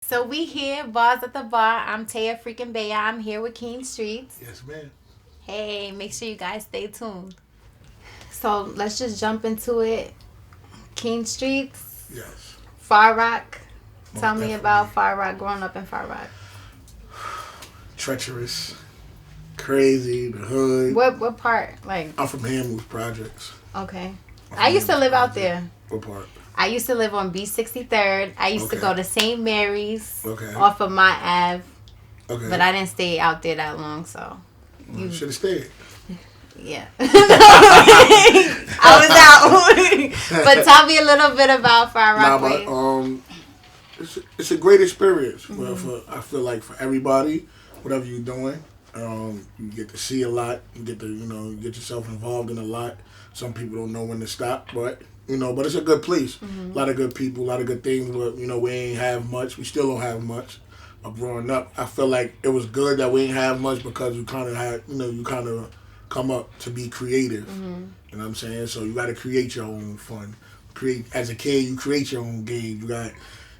So we here, Bars at the Bar. I'm Taya freaking Baya. I'm here with King Streetz. Yes, man. Hey, make sure you guys stay tuned. So let's just jump into it. King Streetz, Yes. Far Rock. Most Tell me definitely. about Far Rock, growing up in Far Rock. Treacherous, crazy, the hood. What part? Like, I'm from Hamels Projects. okay. I'm I from used to Hamels live out Project. there. What part? I used to live on B63rd. I used to Okay. go to St. Mary's Okay. off of my Ave. Okay. But I didn't stay out there that long, so. You should have stayed. Yeah. I was out. But tell me a little bit about Far Nah, Rock. but it's a great experience. I feel like for everybody, whatever you're doing, you get to see a lot. You get to you get yourself involved in a lot. Some people don't know when to stop, but but it's a good place. A lot of good people, a lot of good things. But we ain't have much. We still don't have much. Growing up, I feel like it was good that we didn't have much because you kind of had, you kind of come up to be creative. You know what I'm saying? So you got to create your own fun. As a kid, you create your own game. You got,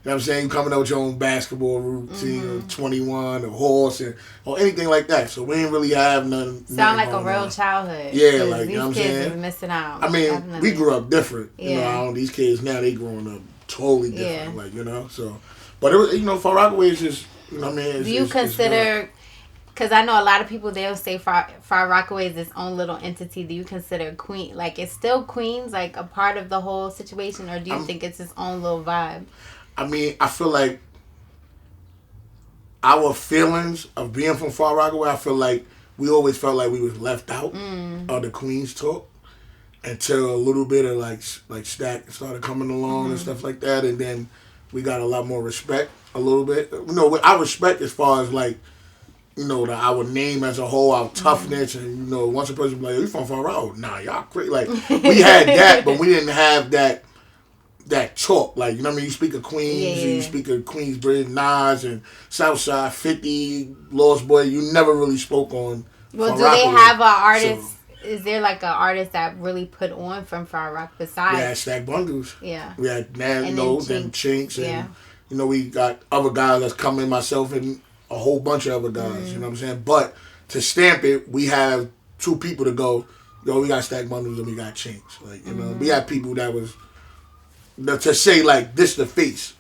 what I'm saying? You coming up with your own basketball routine, or 21, or horse, or anything like that. So we didn't really have none. Sound like a going real on. childhood. Yeah, like, these you know what I'm kids saying? are missing out. I mean, Definitely. we grew up different. Yeah. These kids now, they growing up totally different. Yeah. Like, so. But it was, Far Rockaway is just, what I mean? It's, Do you it's consider, because I know a lot of people, they'll say Far Rockaway is its own little entity. Do you consider Queen, like it's still Queens, like a part of the whole situation, or do you think it's its own little vibe? I mean, I feel like our feelings of being from Far Rockaway, I feel like we always felt like we was left out of the Queens talk until a little bit of like Stack started coming along and stuff like that, and then we got a lot more respect a little bit. I respect as far as like, our name as a whole, our toughness, and once a person be like, "You from Far Rock?" Nah, y'all crazy. Like we had that, but we didn't have that talk. Like, you know what I mean? You speak of Queens, Yeah. you speak of Queensbridge, Nas, and Southside, 50, Lost Boy. You never really spoke on. Well, Far do they Rockaway. have an artist? So, Is there like an artist that really put on from Far Rock besides? we had Stack Bundles. Yeah. We had And then Chinks, and we got other guys that's coming, myself and a whole bunch of other guys. You know what I'm saying? But to stamp it, we have two people to go. We got Stack Bundles and we got Chinks. Like we had people that was to say like this the face.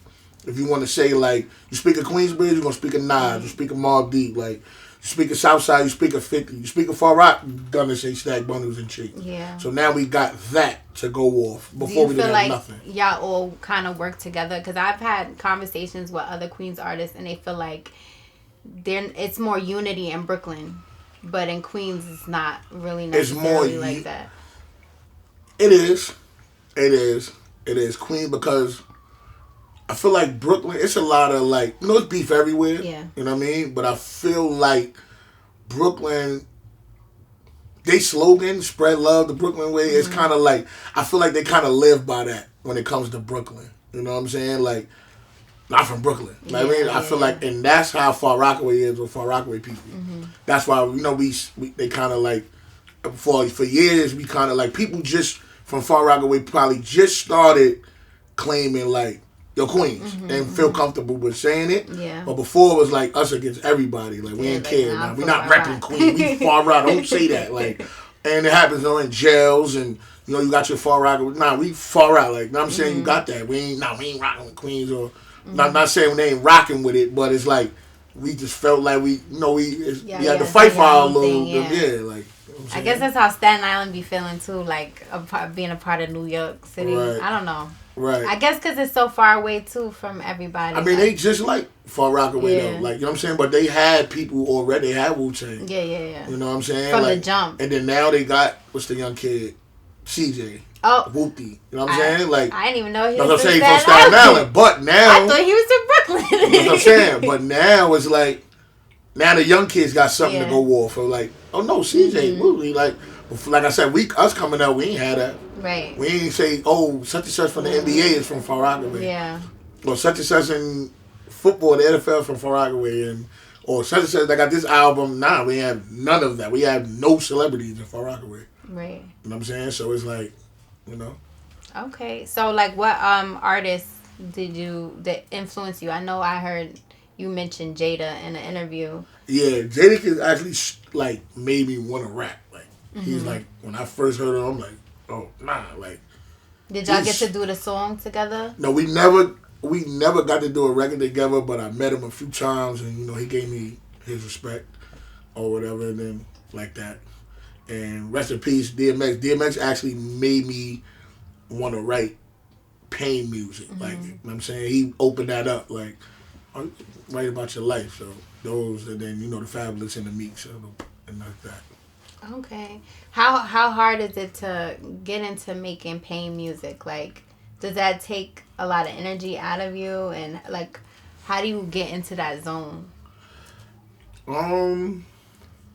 If you want to say like you speak of Queensbridge, you're gonna speak of Nas. You speak of Mobb Deep. Like you speak of Southside, you speak of 50. You speak of Far Rock, you're gonna say Stack Bundles and Chinks. Yeah. So now we got that to go off. Before we Do you didn't feel have like nothing. y'all all kind of work together? Because I've had conversations with other Queens artists, and they feel like it's more unity in Brooklyn, but in Queens it's not really necessarily like that. It is. It is. It is Queens because I feel like Brooklyn, it's a lot of like, it's beef everywhere. Yeah. You know what I mean? But I feel like Brooklyn, they slogan, spread love the Brooklyn way, it's kind of like, I feel like they kind of live by that when it comes to Brooklyn. You know what I'm saying? Like, not from Brooklyn. Like, I feel like, and that's how Far Rockaway is with Far Rockaway people. That's why, they kind of like, for years, we kind of like, people just from Far Rockaway probably just started claiming like, yo, Queens, and feel comfortable with saying it. Yeah. But before it was like us against everybody. Like, we ain't like, care. nah, Nah, we I'm not Far repping Rock. Queens. We Far Rock. Don't say that. Like, and it happens in jails and, you got your Far Rock. Nah, we Far Rock. Like, I'm saying you got that. We ain't rocking with Queens or, not saying they ain't rocking with it, but it's like, we just felt like we had to fight for our little, like. I guess that's how Staten Island be feeling too, like being a part of New York City. Right. I don't know. Right. I guess because it's so far away too from everybody. I mean, they just like Far Rockaway Yeah. though. Like, you know what I'm saying? But they had people already. They had Wu-Tang. Yeah. You know what I'm saying? From like, the jump. And then now they got, what's the young kid? CJ. Oh. Whoopty. You know what I'm saying? Like, I didn't even know he that's was what I'm from saying, from Staten Staten Island. But now, I thought he was from Brooklyn. that's what I'm saying. But now it's like, now the young kids got something to Yeah. go off for. Like, oh no, CJ Wootley. Like I said, us coming up, we ain't had that. Right. We ain't say, oh, such and such from the NBA is from Far Rockaway. Yeah. Or such and such in football, the NFL from Far Rockaway, or such and such that got this album. Nah, we have none of that. We have no celebrities in Far Rockaway. Right. You know what I'm saying? So it's like, Okay. So like what artists that influence you? I know I heard you mentioned Jada in an interview. Yeah, Jada actually like made me want to rap. Like he's like when I first heard him, I'm like, oh nah, like. Did y'all get to do the song together? No, we never got to do a record together. But I met him a few times, and he gave me his respect or whatever, and then like that. And rest in peace, DMX. DMX actually made me want to write pain music. Like, you know what I'm saying? He opened that up. Like, write about your life. So, those, and then, the Fabulous and the Meeks, and like that. Okay. How hard is it to get into making pain music? Like, does that take a lot of energy out of you? And, like, how do you get into that zone? Or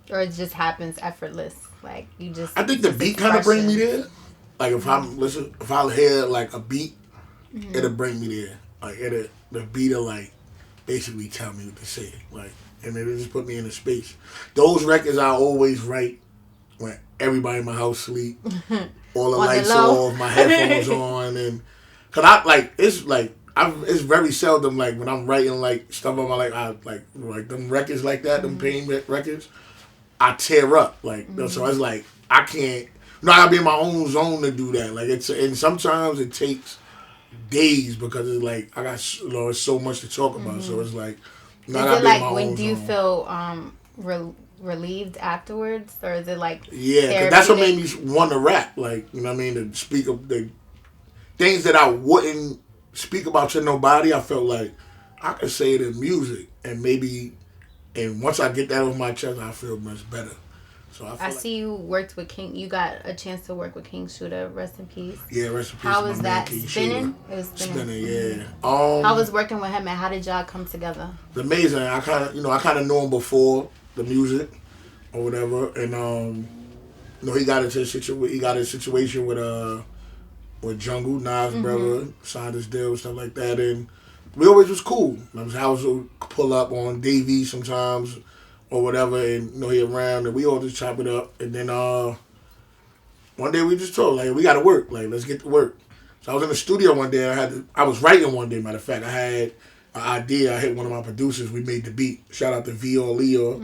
it just happens effortless? Like, you just... I think the beat kind of bring me there. Like, if I hear, like, a beat, it'll bring me there. Like, the beat will, like, basically tell me what to say. Like, and it'll just put me in a space. Those records I always write when everybody in my house sleep. All the lights off, my headphones on, and... Cause it's very seldom, like, when I'm writing, like, stuff on my, like them records like that, them pain records, I tear up. Like, so it's like, I can't... I gotta be in my own zone to do that. Like, and sometimes it takes days because it's like, I got, it's so much to talk about. So it's like, is it like, when do you feel relieved afterwards? Or is it like... Yeah, cause that's what made me want to rap. Like, you know what I mean? To speak of the things that I wouldn't speak about to nobody, I felt like I could say it in music. And once I get that off my chest, I feel much better. So I see you worked with King. You got a chance to work with King Shooter. Rest in peace. Yeah, rest in peace. How was that? Spinning? It was spinning. Yeah. How was working with him, and how did y'all come together? It's amazing. I kind of knew him before the music or whatever, and he got into a situation with Jungle, Nas brother, signed his deal, stuff like that, and we always was cool. I would pull up on Davey sometimes or whatever, and he around, and we all just chop it up. And then one day we just told, like, we got to work, like, let's get to work. So I was in the studio one day. I was writing one day. Matter of fact, I had an idea. I hit one of my producers. We made the beat. Shout out to V or Leo,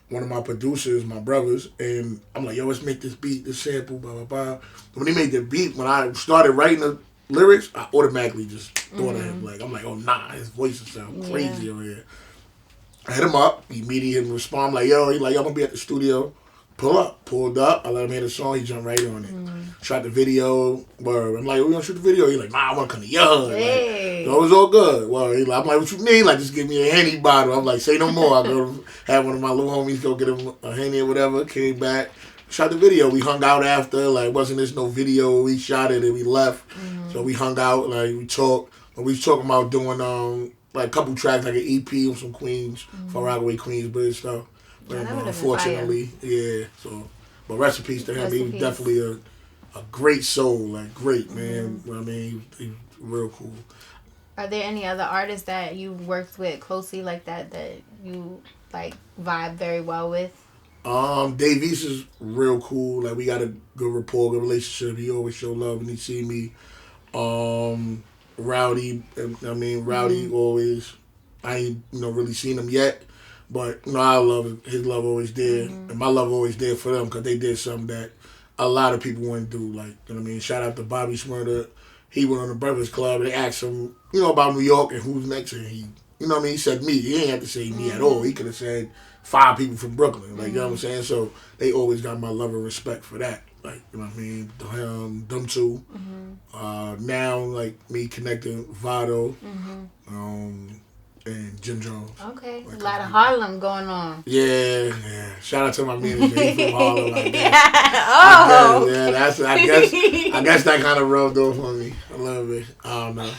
one of my producers, my brothers, and I'm like, yo, let's make this beat, this sample, blah blah blah. When he made the beat, when I started writing the lyrics, I automatically just thought of him. Like, I'm like, oh nah, his voice sounds crazy over here. I hit him up. He immediately respond like, yo, I'm gonna be at the studio. Pulled up. I let him hear the song. He jumped right on it. Shot the video. Word. I'm like, we gonna shoot the video. He's like, nah, I wanna come to yours. Hey. Like, so it was all good. Word. I'm like, what you mean? Like, just give me a Henny bottle. I'm like, say no more. I go have one of my little homies go get him a Henny or whatever. Came back. Shot the video. We hung out after. Like, wasn't this no video? We shot it and we left. So we hung out. Like, we talked. And we was talking about doing like a couple tracks, like an EP on some Queens, for Rockaway, Queensbridge stuff. But unfortunately, yeah. So, but rest in peace to him. He was definitely a great soul, like great man. I mean, he was real cool. Are there any other artists that you worked with closely like that you like vibe very well with? Dave East is real cool. Like, we got a good rapport, good relationship. He always show love when he see me. Rowdy, Rowdy always. I ain't really seen him yet. But, I love his love always there. And my love always there for them because they did something that a lot of people wouldn't do. Like, you know what I mean? Shout out to Bobby Smurda. He went on the Breakfast Club and they asked him, about New York and who's next. And he, he said me. He ain't have to say me at all. He could have said 5 people from Brooklyn. Like, you know what I'm saying? So they always got my love and respect for that. Like, you know what I mean? Them two. Now, like, me connecting Vado. And Jim Jones. Okay. Like, a lot of Harlem going on. Yeah. Shout out to my manager. He's from Harlem. Like that. I guess that kind of rubbed off on me a little bit. I don't know.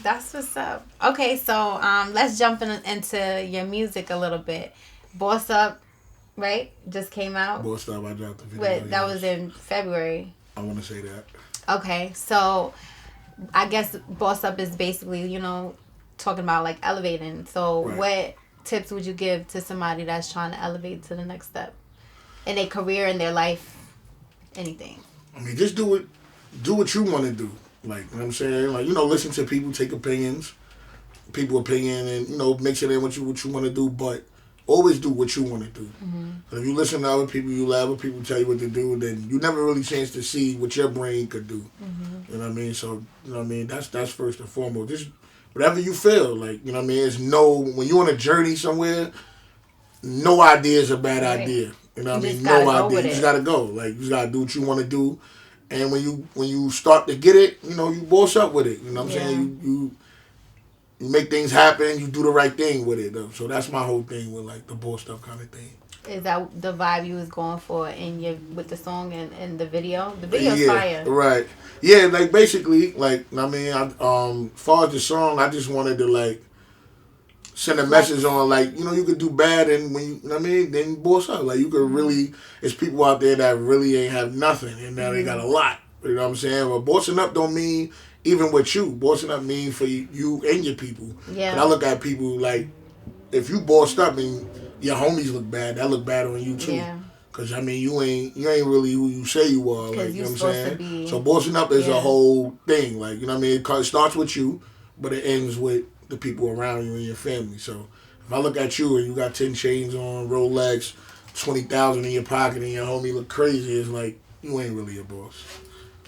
That's what's up. Okay, so let's jump into your music a little bit. Boss Up, right? Just came out. Boss Up, I dropped the video. That was in February. I want to say that. Okay, so I guess Boss Up is basically, talking about like elevating. So what tips would you give to somebody that's trying to elevate to the next step in their career, in their life, anything? I mean, just do what you want to do. Like, you know what I'm saying? Like, listen to people, take opinions, people opinion, and, mix it in what you want to do, but always do what you want to do. Mm-hmm. If you listen to other people, you let other people tell you what to do, then you never really chance to see what your brain could do. Mm-hmm. You know what I mean? So, you know what I mean? That's first and foremost. Just whatever you feel, like, you know what I mean? It's when you're on a journey somewhere, no idea is a bad idea. You know what I mean? No idea. You just gotta go. Like, you just gotta do what you want to do. And when you start to get it, you boss up with it. You know what I'm saying? You make things happen. You do the right thing with it. Though. So that's my whole thing with like the boss stuff kind of thing. Is that the vibe you was going for with the song and the video? The video's fire. Right. Yeah, like basically, like I mean, as far as the song, I just wanted to like send a message on like, you could do bad and when you know what I mean, then boss up. Like you could really, there's people out there that really ain't have nothing and now they got a lot. You know what I'm saying? But bossing up don't mean even with you. Bossing up mean for you and your people. Yeah. And I look at people like, if you bossed up and your homies look bad, that look bad on you too. Yeah. Cause I mean, you ain't really who you say you are. Like, you know what I'm saying? So bossing up is a whole thing. Like, you know what I mean? It starts with you, but it ends with the people around you and your family. So if I look at you and you got 10 chains on, Rolex, 20,000 in your pocket, and your homie look crazy, it's like you ain't really a boss.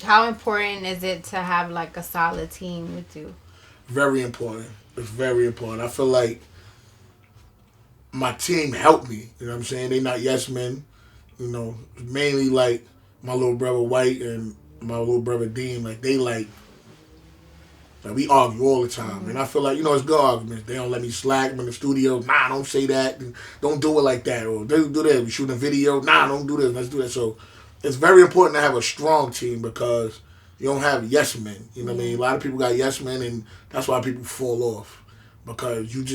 How important is it to have like a solid team with you? Very important. It's very important. I feel like my team helped me. You know what I'm saying? They not yes men. Mainly like my little brother White and my little brother Dean. Like they like we argue all the time. Mm-hmm. And I feel like, it's good arguments. They don't let me slack. I'm in the studio. Nah, don't say that. Don't do it like that. Or do this. We shooting a video. Nah, don't do this. Let's do that. So it's very important to have a strong team because you don't have yes men. You know what I mean? A lot of people got yes men and that's why people fall off. Because you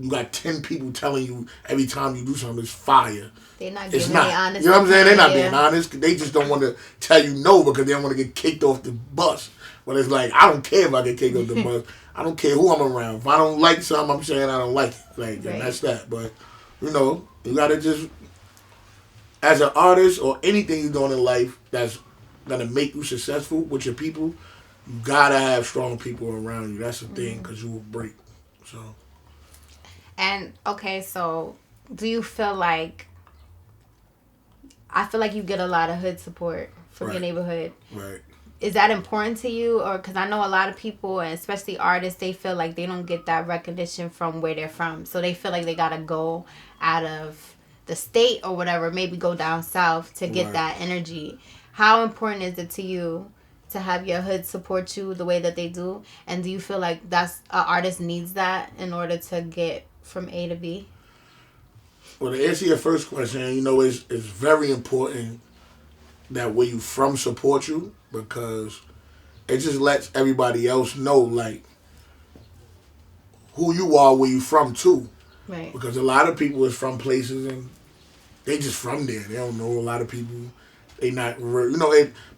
got 10 people telling you every time you do something it's fire. They're not giving me honest. You know what I'm saying? They're not being honest. They just don't want to tell you no because they don't want to get kicked off the bus. But it's like, I don't care if I get kicked off the bus. I don't care who I'm around. If I don't like something, I'm saying I don't like it. Like, and that's that. But, you got to just, as an artist or anything you're doing in life that's going to make you successful with your people, you got to have strong people around you. That's the thing because you will break. So. And, okay, so do you feel like, I feel like you get a lot of hood support from your neighborhood. Right. Is that important to you? Or because I know a lot of people, and especially artists, they feel like they don't get that recognition from where they're from. So they feel like they got to go out of the state or whatever, maybe go down south to get that energy. How important is it to you to have your hood support you the way that they do? And do you feel like that's an artist needs that in order to get from A to B? Well, to answer your first question, it's very important that where you from support you because it just lets everybody else know, like, who you are, where you from, too. Right. Because a lot of people is from places and they just from there. They don't know a lot of people. They not,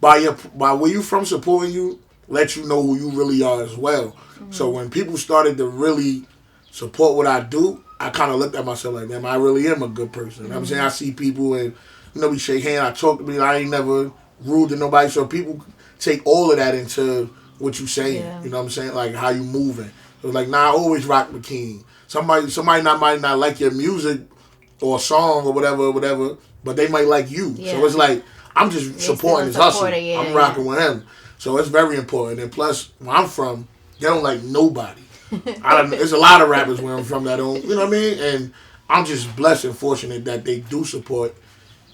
by where you from supporting you, let you know who you really are as well. Mm-hmm. So when people started to really support what I do, I kind of looked at myself like, damn, I really am a good person. Mm-hmm. I'm saying I see people and, we shake hands, I talk to me, I ain't never rude to nobody. So people take all of that into what you saying. Yeah. You know what I'm saying? Like how you moving. So like, I always rock Bikini. Somebody might not like your music or song or whatever, but they might like you. Yeah. So it's like, I'm just supporting his hustle. Yeah, I'm rocking with him. So it's very important. And plus, where I'm from, they don't like nobody. There's a lot of rappers where I'm from that don't, you know what I mean? And I'm just blessed and fortunate that they do support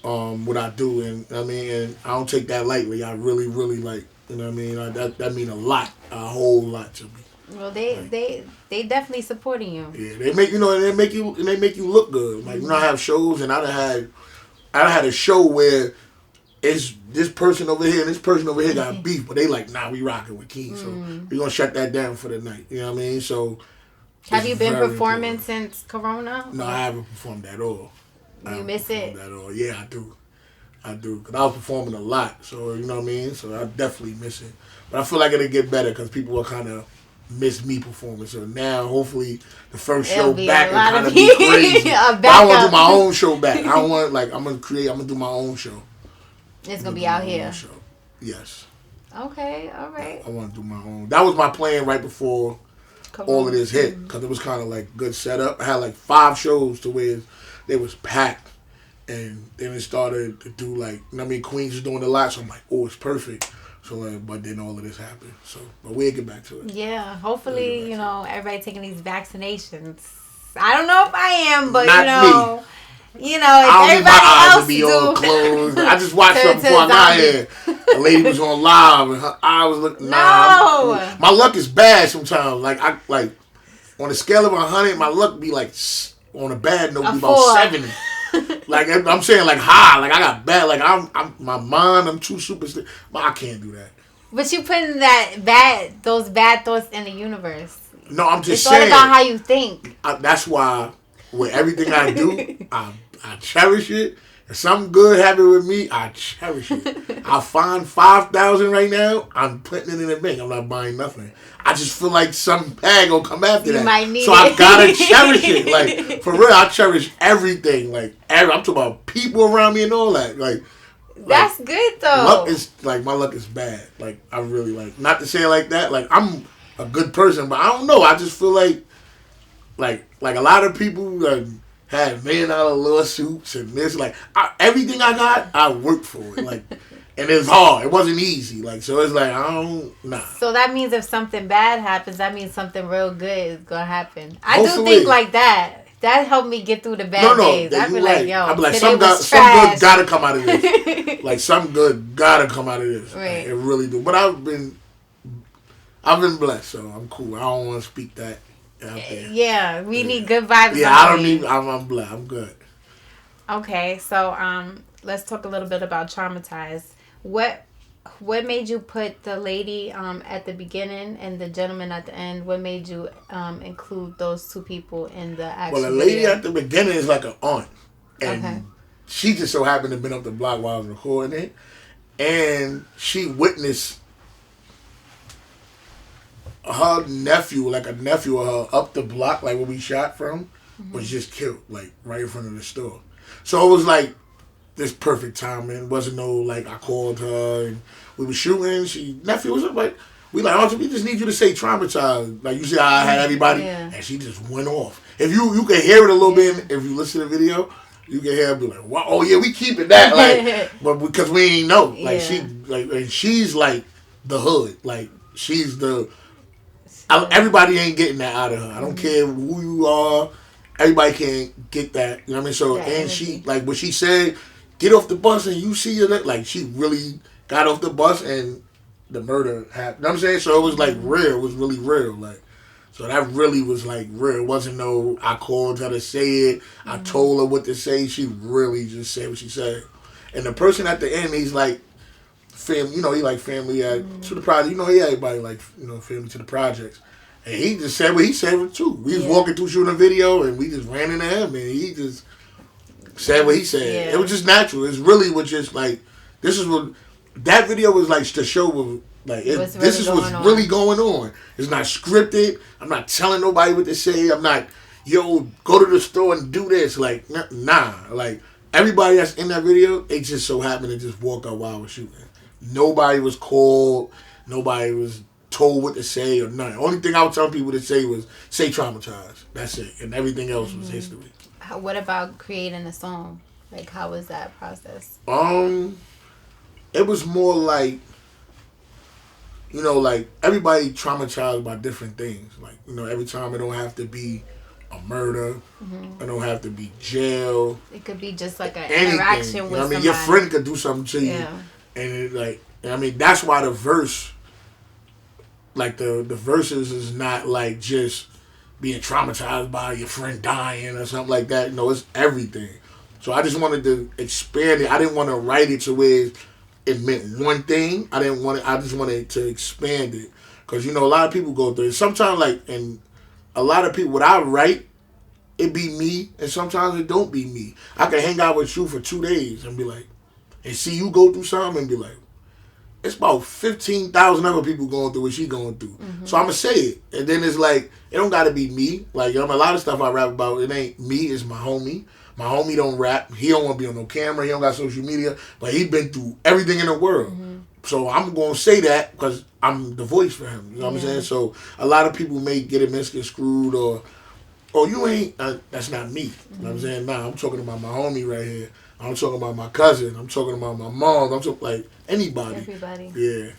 what I do, and and I don't take that lightly. I really, really like, you know what I mean. That mean a whole lot to me. Well, they definitely supporting you. Yeah, they make you look good. Like I have shows, and I had a show where it's this person over here and this person over here got beef, but they like, nah, we rocking with King, so we gonna shut that down for the night. You know what I mean? So. Have you been performing since Corona? No, I haven't performed at all. You miss it? Yeah, I do. Because I was performing a lot. So, you know what I mean? So, I definitely miss it. But I feel like it'll get better because people will kind of miss me performing. So, now, hopefully, the first show back will kind of be crazy. But I want to do my own show back. I don't want, I'm going to do my own show. It's going to be out here. Show. Yes. Okay, all right. I want to do my own. That was my plan right before all of this hit, because it was kind of like good setup. I had like 5 shows to where they was packed, and then it started to do like, you know what I mean, Queens is doing a lot, so I'm like, oh, it's perfect. So, but then all of this happened. So, but we'll get back to it. Yeah, hopefully, everybody taking these vaccinations. I don't know if I am, but Not me. If everybody else be all closed. I just watched something before I got here. A lady was on live and her eye was looking. No. My luck is bad sometimes. Like on a scale of 100, my luck be like on a bad note, be about 70. Like I'm saying, like high. Like I got bad. Like I'm my mind. I'm too superstitious. But I can't do that. But you putting those bad thoughts in the universe. No, I'm just saying. It's all about how you think. That's why with everything I do, I cherish it. If something good happened with me, I cherish it. I find 5,000 right now. I'm putting it in the bank. I'm not buying nothing. I just feel like some bag gonna come after that. Might need so I gotta cherish it. Like for real, I cherish everything. Like I'm talking about people around me and all that. Like that's good though. Luck is like my luck is bad. Like I really like not to say it like that. Like I'm a good person, but I don't know. I just feel like a lot of people had $1 million lawsuits and this. Like everything I got, I worked for it. Like, and it was hard. It wasn't easy. Like so, it's like nah. So that means if something bad happens, that means something real good is gonna happen. I do think like that. That helped me get through the bad days. I'd be like, yo, I'd be like, some good gotta come out of this. Like some good gotta come out of this. Right. Like, it really do. But I've been blessed, so I'm cool. I don't want to speak that out there. Yeah, we need good vibes. Yeah, I don't need. I'm blessed. I'm good. Okay, so let's talk a little bit about Traumatized. What made you put the lady at the beginning and the gentleman at the end? What made you include those 2 people in the actual Well, the lady video? at the beginning is like an aunt. And she just so happened to have been up the block while I was recording it. And she witnessed her nephew, like a nephew of her up the block, like where we shot from, was just killed, like right in front of the store. So it was like this perfect timing. It wasn't no like I called her and we were shooting. Nephew was like, we just need you to say Traumatized. Like you see how I had everybody, and she just went off. If you can hear it a little bit, if you listen to the video, you can hear her be like, wow, oh yeah, we keeping that, like, but because we ain't know, like and she's like the hood, like she's the. Everybody ain't getting that out of her. I don't care who you are. Everybody can't get that. You know what I mean? So, and she, like what she said, get off the bus and you see her. Like, she really got off the bus and the murder happened. You know what I'm saying? So, it was like real. It was really real. Like, so that really was like real. It wasn't no, I called her to say it. I told her what to say. She really just said what she said. And the person at the end, he's like, family, he like family to the project. He had everybody like, family to the projects. And he just said what he said too. We was walking through shooting a video and we just ran into him and he just said what he said. Yeah. It was just natural. It really was just like, this is what, that video was like to show like, this is what's really going on. It's not scripted. I'm not telling nobody what to say. I'm not, go to the store and do this. Like, nah. Like, everybody that's in that video, they just so happened to just walk out while I was shooting. Nobody was called. Nobody was told what to say or nothing. Only thing I would tell people to say was, say Traumatized. That's it. And everything else was history. What about creating a song? Like, how was that process? It was more like, like everybody traumatized by different things. Like, every time it don't have to be a murder. It don't have to be jail. It could be just like an interaction with somebody. Your friend could do something to you. Yeah. And it that's why the verse, like the verses is not like just being traumatized by your friend dying or something like that. No, it's everything. So I just wanted to expand it. I didn't want to write it to where it meant one thing. I just wanted to expand it. Because, a lot of people go through it. Sometimes, and a lot of people, what I write, it be me, and sometimes it don't be me. I can hang out with you for 2 days and be like, and see you go through something and be like, it's about 15,000 other people going through what she going through. So I'm going to say it. And then it's like, it don't got to be me. Like, a lot of stuff I rap about, it ain't me, it's my homie. My homie don't rap. He don't want to be on no camera. He don't got social media. But he been through everything in the world. So I'm going to say that because I'm the voice for him. You know what I'm saying? So a lot of people may get it misconstrued or you ain't, that's not me. You know what I'm saying? Nah, I'm talking about my homie right here. I'm talking about my cousin. I'm talking about my mom. I'm talking like anybody. Everybody. Yeah.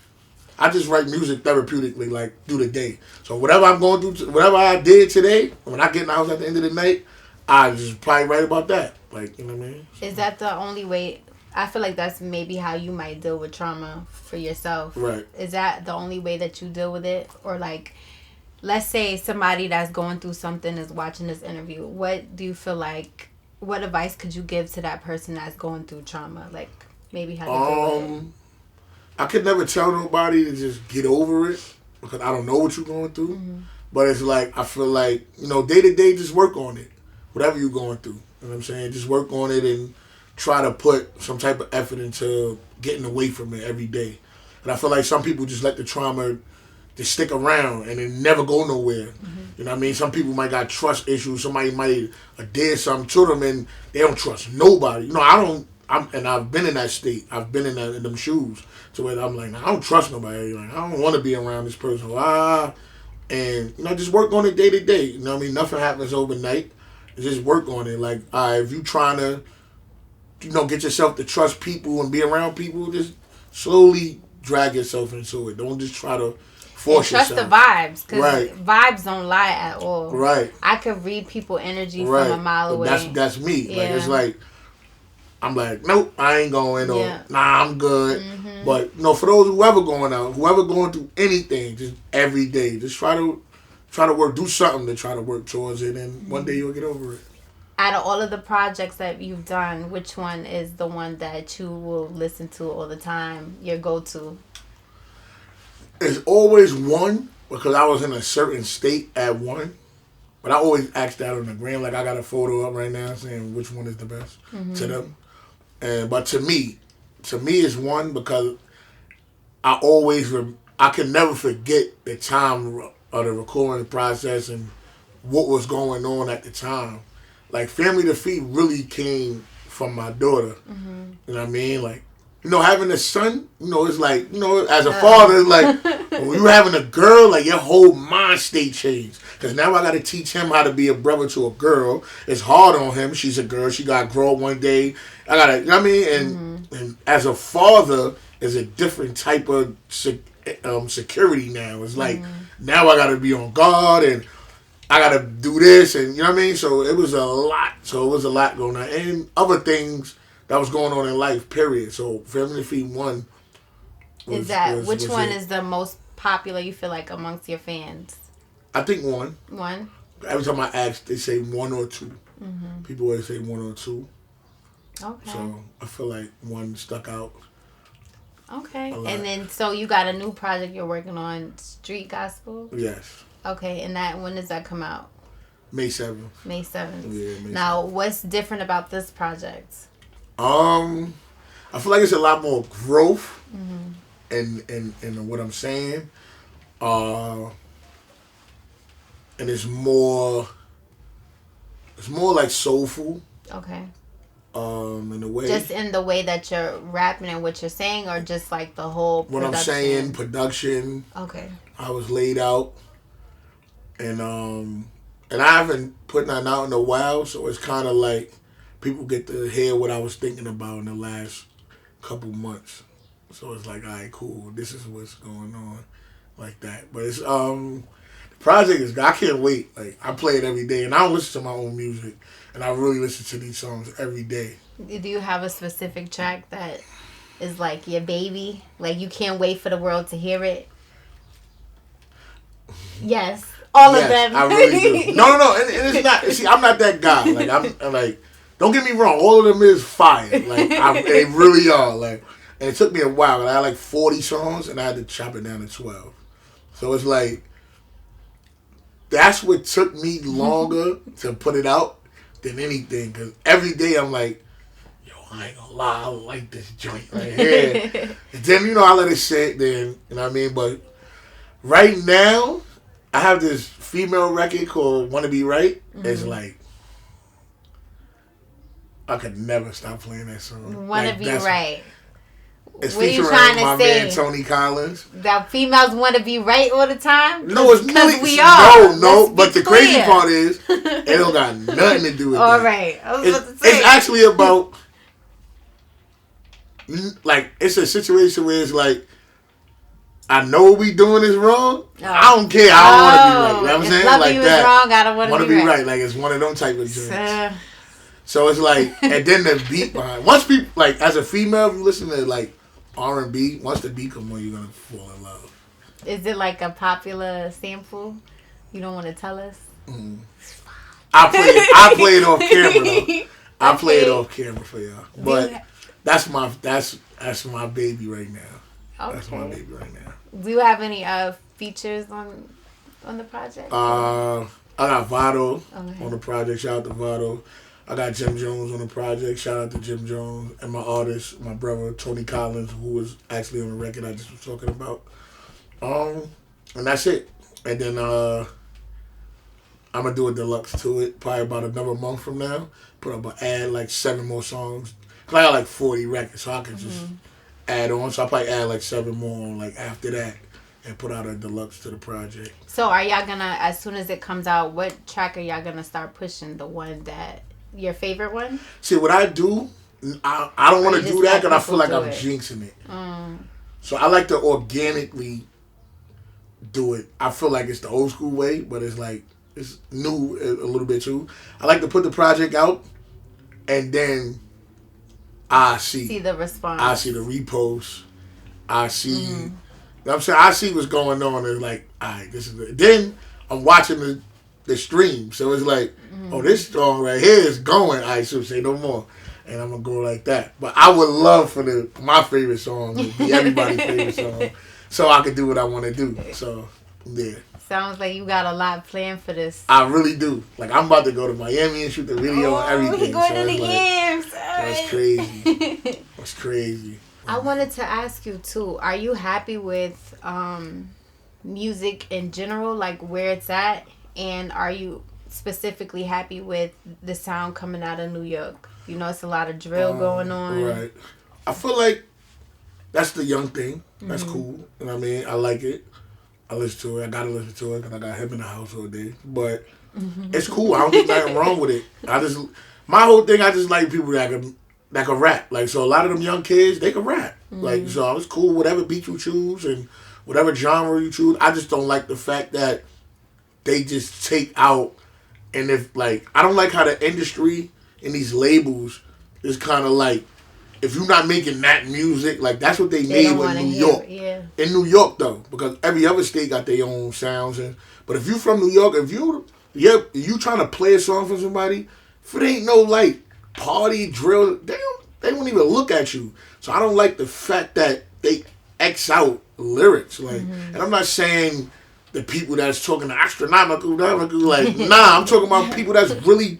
I just write music therapeutically, like, through the day. So whatever I'm going through, whatever I did today, when I get in the house at the end of the night, I just probably write about that. Like, you know what I mean? Is that the only way? I feel like that's maybe how you might deal with trauma for yourself. Right. Is that the only way that you deal with it? Or like, let's say somebody that's going through something is watching this interview. What do you feel like, what advice could you give to that person that's going through trauma? Like, maybe how to deal with it? I could never tell nobody to just get over it because I don't know what you're going through. Mm-hmm. But it's like, I feel like, day to day, just work on it. Whatever you're going through. You know what I'm saying? Just work on it and try to put some type of effort into getting away from it every day. And I feel like some people just let the trauma just stick around and it never go nowhere. Mm-hmm. You know what I mean? Some people might got trust issues. Somebody might have did something to them and they don't trust nobody. I've been in that state. I've been in them shoes. To where I'm like, I don't trust nobody. Like, I don't want to be around this person. And, just work on it day to day. You know what I mean? Nothing happens overnight. Just work on it. Like, if you trying to, get yourself to trust people and be around people, just slowly drag yourself into it. Don't just try to force yourself. Trust the vibes. Because vibes don't lie at all. Right. I could read people energy from a mile away. That's me. Yeah. Like, it's like, I'm like, nope, I ain't going. Or, nah, I'm good. Mm-hmm. But, for those whoever going through anything, just every day, just try to work, do something to try to work towards it, and one day you'll get over it. Out of all of the projects that you've done, which one is the one that you will listen to all the time, your go-to? It's always one, because I was in a certain state at one. But I always ask that on the gram. Like, I got a photo up right now saying which one is the best to them. But to me it's one because I can never forget the time of the recording process and what was going on at the time. Like, Family Defeat really came from my daughter. Mm-hmm. You know what I mean? Like, having a son, it's like, as a father, it's like, when you're having a girl, like, your whole mind state changed. Because now I got to teach him how to be a brother to a girl. It's hard on him. She's a girl. She got to grow up one day. I got to, you know what I mean? And as a father, is a different type of security now. It's like, now I got to be on guard and I got to do this. And, you know what I mean? So it was a lot. Going on. And other things that was going on in life, period. So Family Defeat 1 which one is the most popular, you feel like, amongst your fans? I think 1. 1? Every time I ask, they say 1 or 2. Mm-hmm. People always say 1 or 2. Okay. So I feel like 1 stuck out. Okay. And then, so you got a new project you're working on, Street Gospel? Yes. Okay. And when does that come out? May 7th. May 7th. Yeah, May 7th. Now, what's different about this project? I feel like it's a lot more growth in what I'm saying. And it's more like soulful. Okay. In a way. Just in the way that you're rapping and what you're saying, or just like the whole production? What I'm saying, production. Okay. I was laid out. And I haven't put nothing out in a while, so it's kind of like people get to hear what I was thinking about in the last couple months. So it's like, all right, cool. This is what's going on, like that. But it's the project is, I can't wait. Like, I play it every day, and I don't listen to my own music, and I really listen to these songs every day. Do you have a specific track that is like your baby? Like, you can't wait for the world to hear it? Yes. All of them. I really do. No. And it's not. See, I'm not that guy. Like, I'm like, don't get me wrong. All of them is fire. Like, they really are. Like, and it took me a while. I had like 40 songs, and I had to chop it down to 12. So it's like, that's what took me longer to put it out than anything. Because every day I'm like, yo, I ain't gonna lie, I like this joint right here. And then, I let it sit. Then, you know what I mean? But right now, I have this female record called Wanna Be Right. Mm-hmm. It's like, I could never stop playing that song. Wanna Be Right. It's what are you featuring trying to my say? man Tony Collins. That females want to be right all the time? No, it's really we are. No. But the crazy part is, it don't got nothing to do with all that. right, I was about to say. It's actually about, like, it's a situation where it's like, I know what we doing is wrong. Oh. I don't care. I don't want to be right. You know what I'm saying? Love like you that. Is wrong. I don't want to be right. Like, it's one of them type of joints. So it's like, and then the beat behind. Once people, like, as a female, if you listen to, like, R&B, once the beat come on, you're going to fall in love. Is it like a popular sample? You don't want to tell us? Mm. I play it off camera, though. I play it off camera for y'all. But that's my baby right now. Okay. That's my baby right now. Do you have any features on the project? I got Vado on the project. Shout out to Vado. I got Jim Jones on the project. Shout out to Jim Jones. And my artist, my brother, Tony Collins, who was actually on the record I just was talking about. And that's it. And then I'm going to do a deluxe to it probably about another month from now. Add like 7 more songs. Because I got like 40 records, so I can just add on. So I'll probably add like 7 more on like after that and put out a deluxe to the project. So are y'all going to, as soon as it comes out, what track are y'all going to start pushing? The one that... Your favorite one? See, what I do, I don't want to do that because I feel like I'm jinxing it. So I like to organically do it. I feel like it's the old school way, but it's like, it's new a little bit too. I like to put the project out, and then I see the response. I see the reposts. I see, you know what I'm saying? I see what's going on, and like, all right, this is it. Then I'm watching the stream. So it's like, oh, this song right here is going. I should say no more. And I'm going to go like that. But I would love for my favorite song to be everybody's favorite song so I can do what I want to do. So, yeah. Sounds like you got a lot planned for this. I really do. Like, I'm about to go to Miami and shoot the video and everything. We're going to the games. That's crazy. That's crazy. I wanted to ask you, too, are you happy with music in general, like where it's at? And are you specifically happy with the sound coming out of New York? You know, it's a lot of drill going on. Right. I feel like that's the young thing. That's cool. You know what I mean? I like it. I listen to it. I got to listen to it because I got him in the house all day. But it's cool. I don't think nothing wrong with it. My whole thing, I just like people that can rap. Like, so a lot of them young kids, they can rap. Like, so it's cool. Whatever beat you choose and whatever genre you choose. I just don't like the fact that they just take out, and if like, I don't like how the industry and these labels is kind of like, if you're not making that music, like that's what they made with New York. Yeah. In New York though, because every other state got their own sounds, but if you from New York, if you trying to play a song for somebody, if it ain't no like party drill, they won't even look at you. So I don't like the fact that they X out lyrics, like, and I'm not saying the people that's talking astronomical, like, nah, I'm talking about people that's really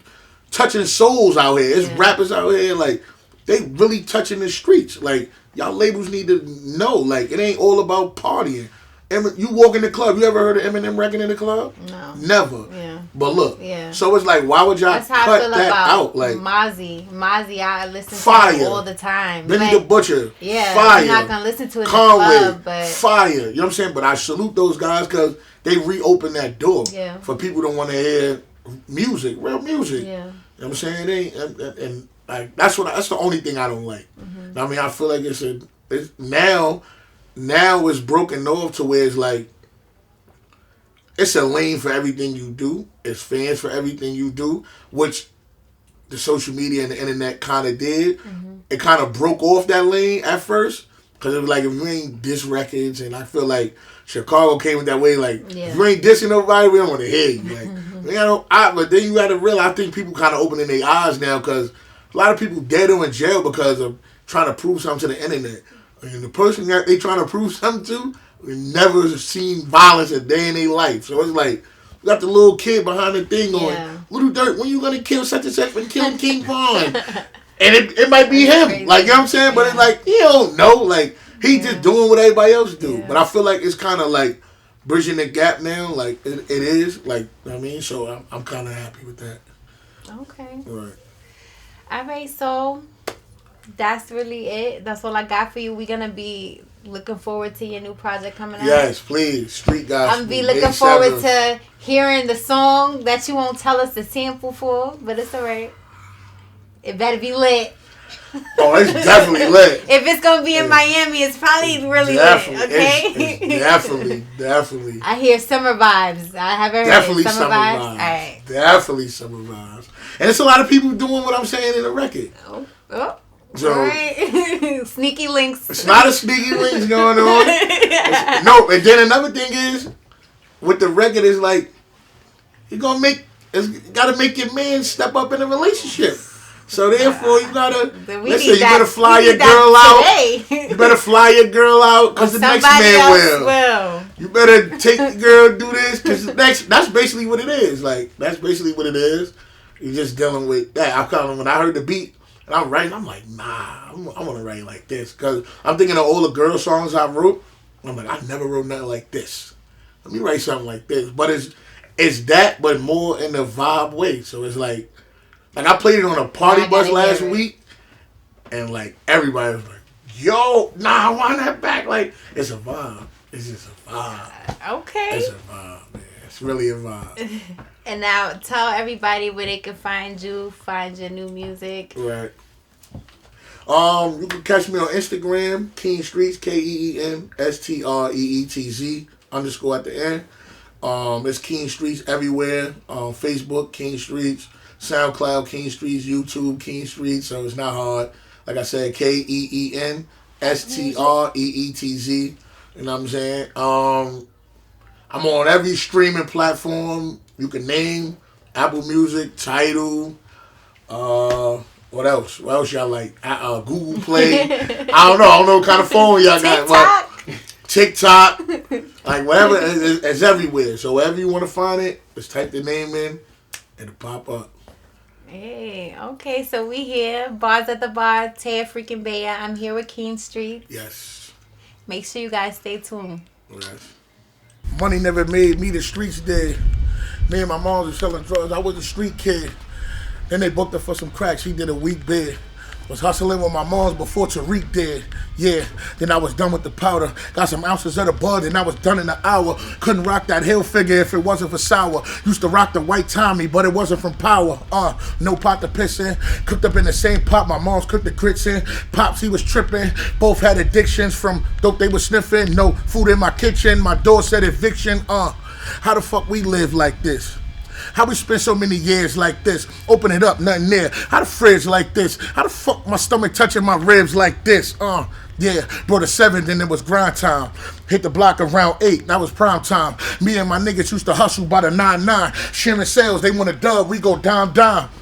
touching souls out here. It's rappers out here, like, they really touching the streets. Like, y'all labels need to know, like, it ain't all about partying. You walk in the club, you ever heard of Eminem record in the club? No. Never. Yeah. But look, so it's like, why would y'all cut that out? Like, Mozzie, I listen fire. to him all the time. Benny the Butcher, yeah, fire. I'm not going to listen to it Conway, in the club, but... fire. You know what I'm saying? But I salute those guys because they reopened that door for people that want to hear music, real music. Yeah. You know what I'm saying? And like, that's the only thing I don't like. I mean, I feel like it's now it's broken off to where it's like, it's a lane for everything you do. It's fans for everything you do, which the social media and the internet kind of did. It kind of broke off that lane at first because it was like, if you ain't diss records, and I feel like Chicago came with that way, like, if you ain't dissing nobody, we don't want to hear you. Like, but then you got to realize, I think people kind of opening their eyes now because a lot of people dead or in jail because of trying to prove something to the internet. And the person that they trying to prove something to never seen violence a day in their life. So it's like, you got the little kid behind the thing going, Little Dirt, when you gonna kill such and such and kill King Von? And it might be him. Crazy. Like, you know what I'm saying? But it's like, he don't know. Like, he just doing what everybody else do. But I feel like it's kind of like bridging the gap now. Like, it is. Like, you know what I mean? So I'm kind of happy with that. Okay. All right. All right, so That's really it. That's all I got for you. We're going to be looking forward to your new project coming out. Yes, please. Street Gospel. I'm be looking forward to hearing the song that you won't tell us the sample for, but it's all right. It better be lit. Oh, it's definitely lit. If it's going to be in Miami, it's probably really lit, okay? It's definitely. I hear summer vibes. I haven't definitely heard summer vibes. All right. Definitely summer vibes. And it's a lot of people doing what I'm saying in the record. Oh. So, all right. Sneaky links. It's not a sneaky links going on. No, and then another thing is, with the record is like, it's got to make your man step up in a relationship. So therefore, you gotta. Let's say you better fly your girl out. You better fly your girl out because the next man will. You better take the girl, do this because that's basically what it is. Like that's basically what it is. You're just dealing with that. When I heard the beat and I'm writing, I'm like, nah, I want to write like this because I'm thinking of all the girl songs I wrote. I'm like, I never wrote nothing like this. Let me write something like this. But it's that, but more in the vibe way. So it's like I played it on a party bus last week, and like everybody was like, "Yo, nah, why not back?" Like it's a vibe. It's just a vibe. Okay. It's a vibe, man. It's really a vibe. And now tell everybody where they can find you, find your new music. Right. You can catch me on Instagram, Keen Streetz, KEENSTREETZ _ at the end. It's Keen Streetz everywhere. Facebook, Keen Streetz. SoundCloud, Keen Streetz. YouTube, Keen Streetz. So it's not hard. Like I said, KEENSTREETZ. You know what I'm saying? I'm on every streaming platform you can name. Apple Music, Tidal. What else? What else y'all like? Google Play. I don't know what kind of phone y'all got. TikTok. Like whatever. It's everywhere. So wherever you want to find it, just type the name in. It'll pop up. Hey, okay, so we here. Bars at the Bar, Taya freaking Baya. I'm here with Keen Streetz. Yes. Make sure you guys stay tuned. Yes. Money never made me, the streets did. Me and my mom was selling drugs. I was a street kid. Then they booked her for some crack. She did a week bid. Was hustling with my moms before Tariq did. Yeah, then I was done with the powder. Got some ounces of the bud and I was done in an hour. Couldn't rock that hill figure if it wasn't for sour. Used to rock the white Tommy, but it wasn't from power. No pot to piss in. Cooked up in the same pot my mom's cooked the grits in. Pops, he was tripping. Both had addictions from dope they was sniffing. No food in my kitchen. My door said eviction. How the fuck we live like this? How we spend so many years like this? Open it up, nothing there. How the fridge like this? How the fuck my stomach touching my ribs like this? Yeah, brought a 7, then it was grind time. Hit the block around 8, that was prime time. Me and my niggas used to hustle by the 9-9. Sharing sales, they want a dub, we go down.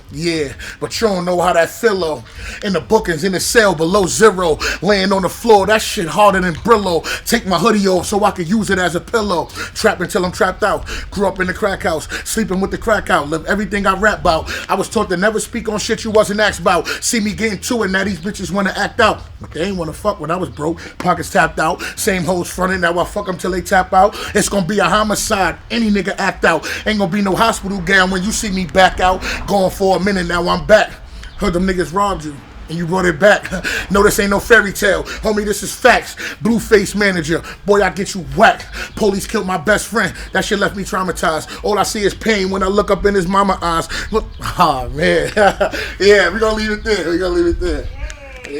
Yeah, but you don't know how that feel, though. In the bookings, in the cell below 0. Laying on the floor, that shit harder than Brillo. Take my hoodie off so I could use it as a pillow. Trapped until I'm trapped out. Grew up in the crack house, sleeping with the crack out. Live everything I rap about. I was taught to never speak on shit you wasn't asked about. See me getting to it, now these bitches wanna act out. But they ain't wanna fuck when I was broke. Pockets tapped out, same hoes fronted. Now I fuck them till they tap out. It's gonna be a homicide, any nigga act out. Ain't gonna be no hospital gown when you see me back out. Going for a minute, now I'm back. Heard them niggas robbed you and you brought it back. No, this ain't no fairy tale. Homie, this is facts. Blueface manager. Boy, I get you whacked. Police killed my best friend. That shit left me traumatized. All I see is pain when I look up in his mama eyes. Look, oh man. Yeah, we gonna leave it there.